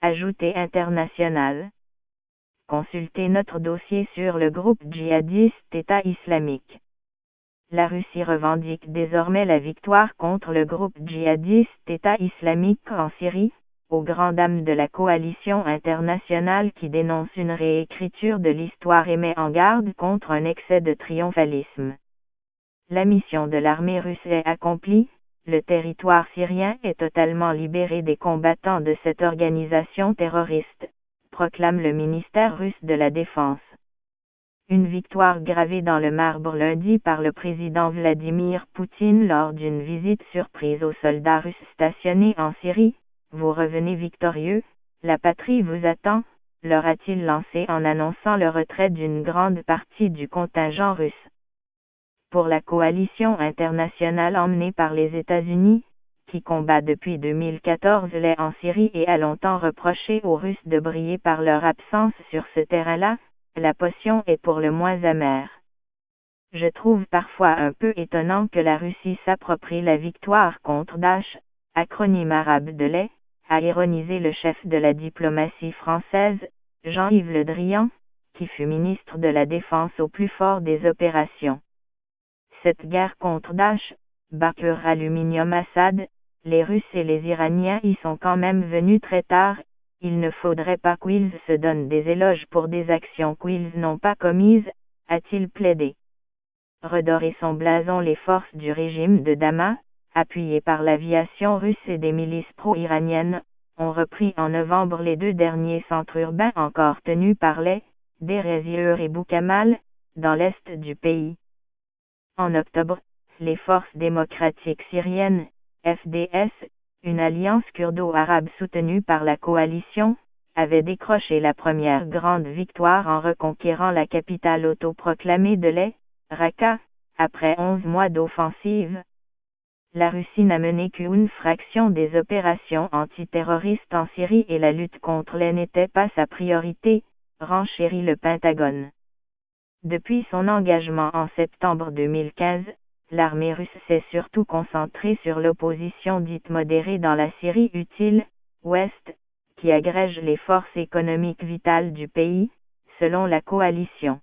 Ajouté international. Consultez notre dossier sur le groupe djihadiste État islamique. La Russie revendique désormais la victoire contre le groupe djihadiste État islamique en Syrie, aux grandes dames de la coalition internationale qui dénonce une réécriture de l'histoire et met en garde contre un excès de triomphalisme. La mission de l'armée russe est accomplie, le territoire syrien est totalement libéré des combattants de cette organisation terroriste, proclame le ministère russe de la Défense. Une victoire gravée dans le marbre lundi par le président Vladimir Poutine lors d'une visite surprise aux soldats russes stationnés en Syrie. Vous revenez victorieux, la patrie vous attend, leur a-t-il lancé en annonçant le retrait d'une grande partie du contingent russe. Pour la coalition internationale emmenée par les États-Unis, qui combat depuis 2014 en Syrie et a longtemps reproché aux Russes de briller par leur absence sur ce terrain-là, la potion est pour le moins amère. Je trouve parfois un peu étonnant que la Russie s'approprie la victoire contre Daesh, acronyme arabe de lait, a ironisé le chef de la diplomatie française, Jean-Yves Le Drian, qui fut ministre de la Défense au plus fort des opérations. Cette guerre contre Daesh, Baker Aluminium Assad, les Russes et les Iraniens y sont quand même venus très tard, il ne faudrait pas qu'ils se donnent des éloges pour des actions qu'ils n'ont pas commises, a-t-il plaidé. Redorer son blason, les forces du régime de Damas, appuyées par l'aviation russe et des milices pro-iraniennes, ont repris en novembre les 2 derniers centres urbains encore tenus par les Deir ez-Zor et Boukamal, dans l'est du pays. En octobre, les forces démocratiques syriennes, FDS, une alliance kurdo-arabe soutenue par la coalition, avaient décroché la première grande victoire en reconquérant la capitale autoproclamée de Raqqa, après 11 mois d'offensive. La Russie n'a mené qu'une fraction des opérations antiterroristes en Syrie et la lutte contre n'était pas sa priorité, renchérit le Pentagone. Depuis son engagement en septembre 2015, l'armée russe s'est surtout concentrée sur l'opposition dite modérée dans la Syrie utile, ouest, qui agrège les forces économiques vitales du pays, selon la coalition.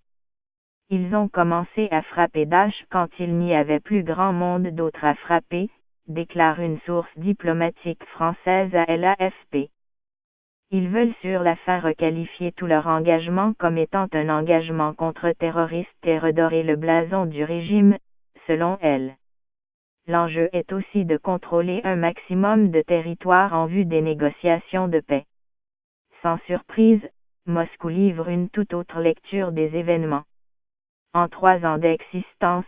Ils ont commencé à frapper Daesh quand il n'y avait plus grand monde d'autre à frapper, déclare une source diplomatique française à l'AFP. Ils veulent sur la fin requalifier tout leur engagement comme étant un engagement contre-terroriste et redorer le blason du régime, selon elle. L'enjeu est aussi de contrôler un maximum de territoire en vue des négociations de paix. Sans surprise, Moscou livre une toute autre lecture des événements. En 3 ans d'existence,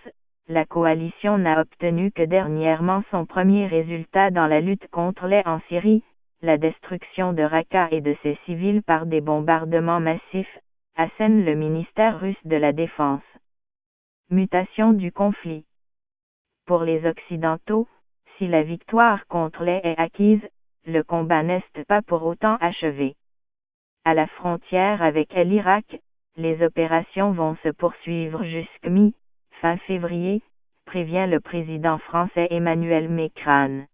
la coalition n'a obtenu que dernièrement son premier résultat dans la lutte contre en Syrie, la destruction de Raqqa et de ses civils par des bombardements massifs, assène le ministère russe de la Défense. Mutation du conflit. Pour les Occidentaux, si la victoire contre est acquise, le combat n'est pas pour autant achevé. À la frontière avec l'Irak, les opérations vont se poursuivre jusqu'à fin février, prévient le président français Emmanuel Macron.